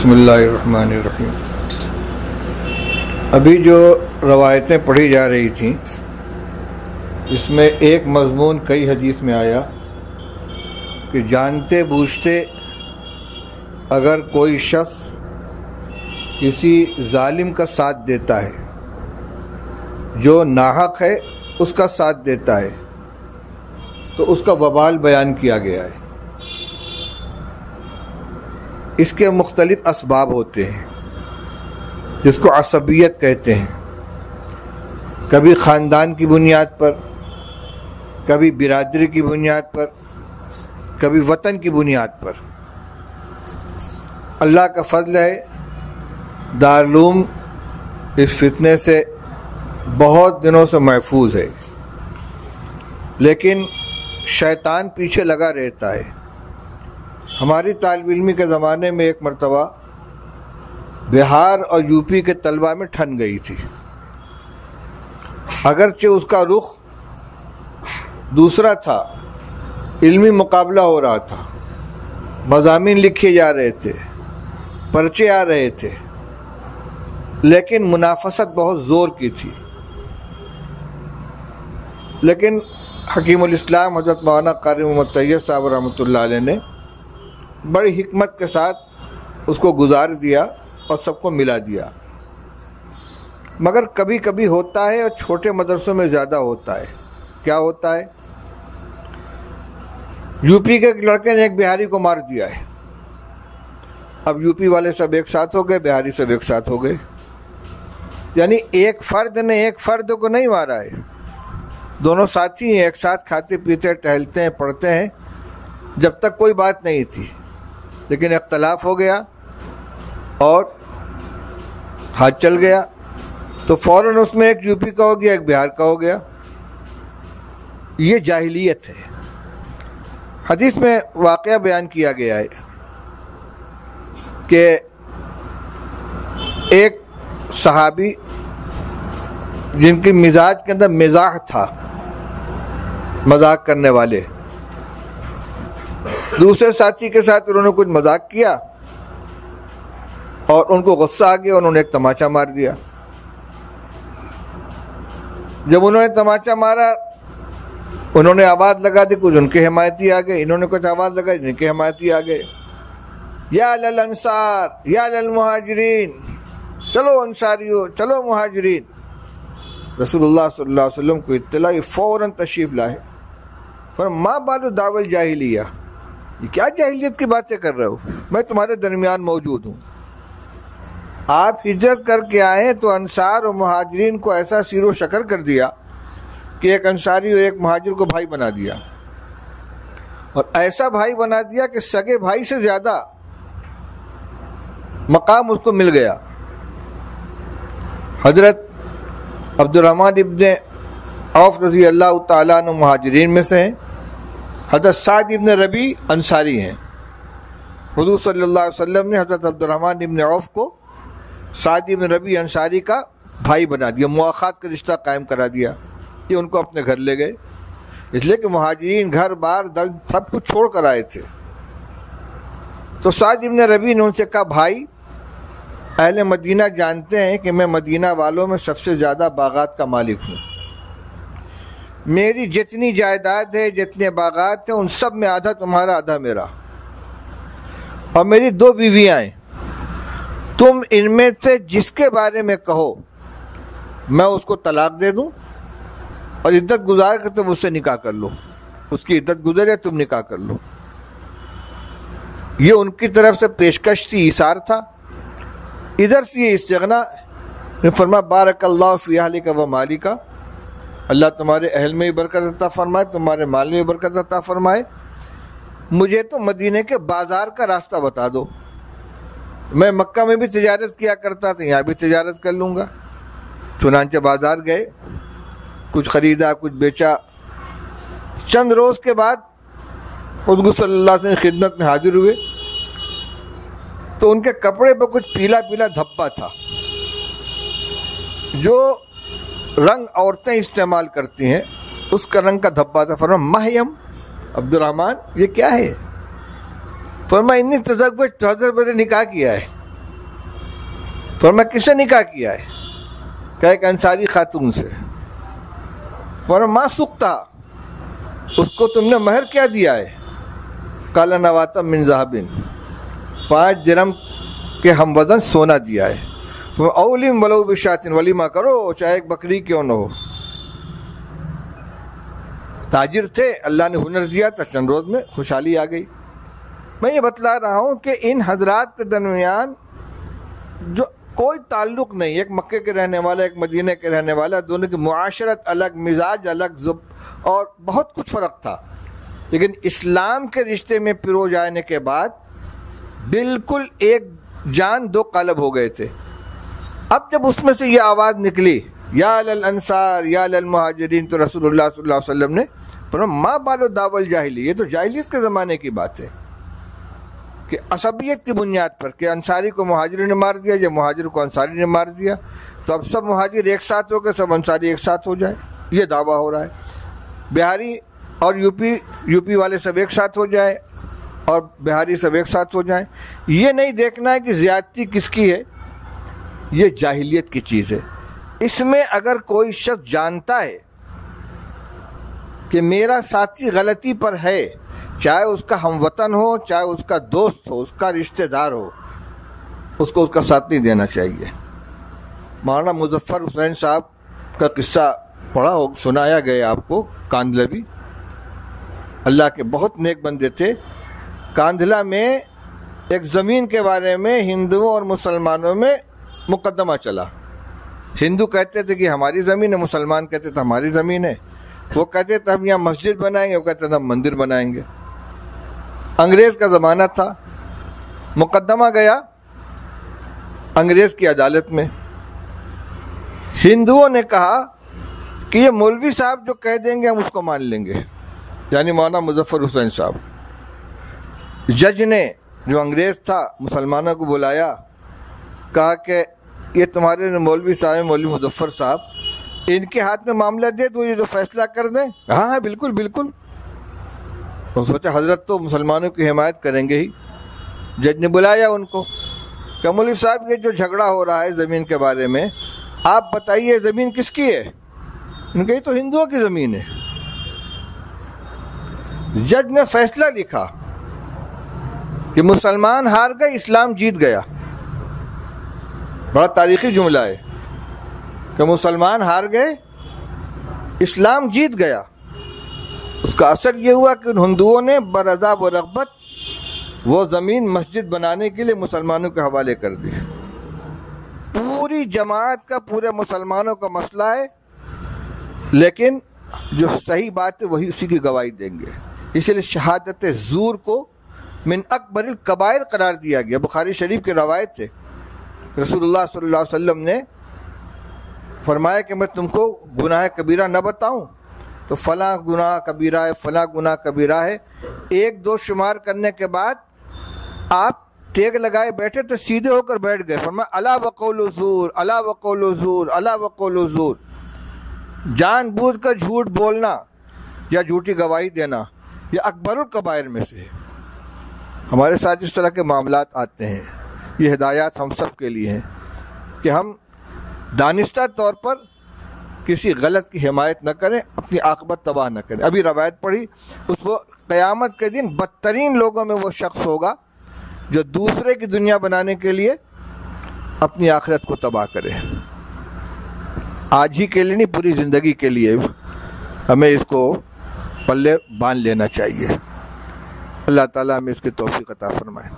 بسم اللہ الرحمن الرحیم۔ ابھی جو روایتیں پڑھی جا رہی تھیں اس میں ایک مضمون کئی حدیث میں آیا کہ جانتے بوجھتے اگر کوئی شخص کسی ظالم کا ساتھ دیتا ہے، جو ناحق ہے اس کا ساتھ دیتا ہے، تو اس کا وبال بیان کیا گیا ہے۔ اس کے مختلف اسباب ہوتے ہیں جس کو عصبیت کہتے ہیں، کبھی خاندان کی بنیاد پر، کبھی برادری کی بنیاد پر، کبھی وطن کی بنیاد پر۔ اللہ کا فضل ہے دارالعلوم اس فتنے سے بہت دنوں سے محفوظ ہے، لیکن شیطان پیچھے لگا رہتا ہے۔ ہماری طالب علمی کے زمانے میں ایک مرتبہ بہار اور یو پی کے طلبہ میں ٹھن گئی تھی، اگرچہ اس کا رخ دوسرا تھا، علمی مقابلہ ہو رہا تھا، مضامین لکھے جا رہے تھے، پرچے آ رہے تھے، لیکن منافست بہت زور کی تھی۔ لیکن حکیم الاسلام حضرت مولانا قاری محمد طیب صاحب رحمۃ اللہ علیہ نے بڑی حکمت کے ساتھ اس کو گزار دیا اور سب کو ملا دیا۔ مگر کبھی کبھی ہوتا ہے، اور چھوٹے مدرسوں میں زیادہ ہوتا ہے۔ کیا ہوتا ہے؟ یو پی کے ایک لڑکے نے ایک بہاری کو مار دیا ہے۔ اب یو پی والے سب ایک ساتھ ہو گئے، بہاری سب ایک ساتھ ہو گئے، یعنی ایک فرد نے ایک فرد کو نہیں مارا ہے، دونوں ساتھی ہیں، ایک ساتھ کھاتے پیتے ٹہلتے ہیں، پڑھتے ہیں، جب تک کوئی بات نہیں تھی، لیکن اختلاف ہو گیا اور ہاتھ چل گیا تو فوراً اس میں ایک یو پی کا ہو گیا، ایک بہار کا ہو گیا۔ یہ جاہلیت ہے۔ حدیث میں واقعہ بیان کیا گیا ہے کہ ایک صحابی جن کی مزاج کے اندر مزاح تھا، مذاق کرنے والے، دوسرے ساتھی کے ساتھ انہوں نے کچھ مذاق کیا اور ان کو غصہ آ گیا، انہوں نے ایک تماچا مار دیا۔ جب انہوں نے تماچا مارا، انہوں نے آواز لگا دی، کچھ ان کے حمایتی آ گئے، انہوں نے کچھ آواز لگائی، ان کے حمایتی آ گئے، یا للانصار یا للمہاجرین، چلو انصاریو، چلو مہاجرین۔ رسول اللہ صلی اللہ علیہ وسلم کو اطلاع، فوراً تشریف لائے، ما بال دعوی الجاہلیہ، یہ کیا جاہلیت کی باتیں کر رہے ہو؟ میں تمہارے درمیان موجود ہوں۔ آپ ہجرت کر کے آئے تو انصار اور مہاجرین کو ایسا سیر و شکر کر دیا کہ ایک انصاری اور ایک مہاجر کو بھائی بنا دیا، اور ایسا بھائی بنا دیا کہ سگے بھائی سے زیادہ مقام اس کو مل گیا۔ حضرت عبد الرحمن ابن عوف رضی اللہ تعالیٰ عنہ مہاجرین میں سے ہیں، حضرت سعد ابن ربیع انصاری ہیں۔ حضور صلی اللہ علیہ وسلم نے حضرت عبد الرحمن ابن عوف کو سعد ابن ربیع انصاری کا بھائی بنا دیا، مواخات کا رشتہ قائم کرا دیا، یہ ان کو اپنے گھر لے گئے، اس لیے کہ مہاجرین گھر بار دل سب کچھ چھوڑ کر آئے تھے۔ تو سعد ابن ربیع نے ان سے کہا، بھائی، اہل مدینہ جانتے ہیں کہ میں مدینہ والوں میں سب سے زیادہ باغات کا مالک ہوں، میری جتنی جائیداد ہے، جتنے باغات ہیں، ان سب میں آدھا تمہارا آدھا میرا، اور میری 2 بیویاں ہیں، تم ان میں سے جس کے بارے میں کہو میں اس کو طلاق دے دوں، اور عدت گزار کر تم اس سے نکاح کر لو، اس کی عدت گزرے تم نکاح کر لو۔ یہ ان کی طرف سے پیشکش تھی، ایثار تھا۔ ادھر سے یہ استغنا نے فرمایا، بارک اللہ فی اہلک و مالک، اللہ تمہارے اہل میں بھی برکت عطا فرمائے، تمہارے مال میں بھی برکت عطا فرمائے، مجھے تو مدینے کے بازار کا راستہ بتا دو، میں مکہ میں بھی تجارت کیا کرتا تھا، یہاں بھی تجارت کر لوں گا۔ چنانچہ بازار گئے، کچھ خریدا، کچھ بیچا۔ چند روز کے بعد حضور صلی اللہ علیہ وسلم خدمت میں حاضر ہوئے تو ان کے کپڑے پہ کچھ پیلا پیلا دھبا تھا، جو رنگ عورتیں استعمال کرتی ہیں اس کا رنگ کا دھبا تھا۔ فرمایا، مہیم عبد الرحمن، یہ کیا ہے؟ فرمایا انی تزوج، حضرت نے نکاح کیا ہے۔ فرمایا کس نے نکاح کیا ہے؟ کہ ایک انصاری خاتون سے۔ فرمایا ما سقتا، اس کو تم نے مہر کیا دیا ہے؟ قال نواتا من ذهب، 5 درہم کے ہم وزن سونا دیا ہے۔ اولم ولو بشات، ولیمہ کرو چاہے ایک بکری کیوں نہ ہو۔ تاجر تھے، اللہ نے ہنر دیا تھا، چند روز میں خوشحالی آ گئی۔ میں یہ بتلا رہا ہوں کہ ان حضرات کے درمیان جو کوئی تعلق نہیں، ایک مکے کے رہنے والا ایک مدینہ کے رہنے والا، دونوں کی معاشرت الگ، مزاج الگ، اور بہت کچھ فرق تھا، لیکن اسلام کے رشتے میں پرو جانے کے بعد بالکل ایک جان دو قالب ہو گئے تھے۔ اب جب اس میں سے یہ آواز نکلی یا للانصار یا للمہاجرین، تو رسول اللہ صلی اللہ علیہ وسلم نے فرمایا ما بالو داول جاہلی، یہ تو جاہلیت کے زمانے کی بات ہے کہ عصبیت کی بنیاد پر کہ انصاری کو مہاجروں نے مار دیا یا مہاجر کو انصاری نے مار دیا، تو اب سب مہاجر ایک ساتھ ہو کے سب انصاری ایک ساتھ ہو جائے، یہ دعویٰ ہو رہا ہے۔ بہاری اور یوپی والے سب ایک ساتھ ہو جائیں اور بہاری سب ایک ساتھ ہو جائیں، یہ نہیں دیکھنا ہے کہ زیادتی کس کی ہے، یہ جاہلیت کی چیز ہے۔ اس میں اگر کوئی شخص جانتا ہے کہ میرا ساتھی غلطی پر ہے، چاہے اس کا ہم وطن ہو، چاہے اس کا دوست ہو، اس کا رشتہ دار ہو، اس کو اس کا ساتھ نہیں دینا چاہیے۔ مولانا مظفر حسین صاحب کا قصہ پڑھا ہو، سنایا گیا آپ کو، کاندھلوی، اللہ کے بہت نیک بندے تھے۔ کاندھلا میں ایک زمین کے بارے میں ہندوؤں اور مسلمانوں میں مقدمہ چلا۔ ہندو کہتے تھے کہ ہماری زمین ہے، مسلمان کہتے تھے ہماری زمین ہے، وہ کہتے تھے ہم یہاں مسجد بنائیں گے، وہ کہتے تھے ہم مندر بنائیں گے۔ انگریز کا زمانہ تھا، مقدمہ گیا انگریز کی عدالت میں۔ ہندوؤں نے کہا کہ یہ مولوی صاحب جو کہہ دیں گے ہم اس کو مان لیں گے، یعنی مولانا مظفر حسین صاحب۔ جج نے جو انگریز تھا مسلمانوں کو بلایا، کہا کہ یہ تمہارے مولوی صاحب مولوی مظفر صاحب، ان کے ہاتھ میں معاملہ دے تو یہ جو فیصلہ کر دیں۔ ہاں ہاں بالکل بالکل۔ تو سوچا حضرت تو مسلمانوں کی حمایت کریں گے ہی۔ جج نے بلایا ان کو کہ مولوی صاحب یہ جو جھگڑا ہو رہا ہے زمین کے بارے میں، آپ بتائیے زمین کس کی ہے؟ ان کہ یہ تو ہندوؤں کی زمین ہے۔ جج نے فیصلہ لکھا کہ مسلمان ہار گئے، اسلام جیت گیا۔ بڑا تاریخی جملہ ہے کہ مسلمان ہار گئے، اسلام جیت گیا۔ اس کا اثر یہ ہوا کہ ان ہندوؤں نے برضا و رغبت وہ زمین مسجد بنانے کے لیے مسلمانوں کے حوالے کر دی۔ پوری جماعت کا، پورے مسلمانوں کا مسئلہ ہے، لیکن جو صحیح بات ہے وہی اسی کی گواہی دیں گے۔ اس لیے شہادت زور کو من اکبر الکبائر قرار دیا گیا۔ بخاری شریف کی روایت ہے، رسول اللہ صلی اللہ علیہ وسلم نے فرمایا کہ میں تم کو گناہ کبیرہ نہ بتاؤں؟ تو فلاں گناہ کبیرہ ہے، فلاں گناہ کبیرہ ہے۔ 1 2 شمار کرنے کے بعد آپ ٹیک لگائے بیٹھے تو سیدھے ہو کر بیٹھ گئے۔ فرمایا الا وقول زور، الا وقول زور، الا وقول زور۔ جان بوجھ کر جھوٹ بولنا یا جھوٹی گواہی دینا یہ اکبر الکبائر میں سے ہے۔ ہمارے ساتھ اس طرح کے معاملات آتے ہیں، یہ ہدایات ہم سب کے لیے ہیں کہ ہم دانستہ طور پر کسی غلط کی حمایت نہ کریں، اپنی عاقبت تباہ نہ کریں۔ ابھی روایت پڑھی، اس کو قیامت کے دن بدترین لوگوں میں وہ شخص ہوگا جو دوسرے کی دنیا بنانے کے لیے اپنی آخرت کو تباہ کرے۔ آج ہی کے لیے نہیں، پوری زندگی کے لیے ہمیں اس کو پلے باندھ لینا چاہیے۔ اللہ تعالیٰ ہمیں اس کی توفیق عطا فرمائے۔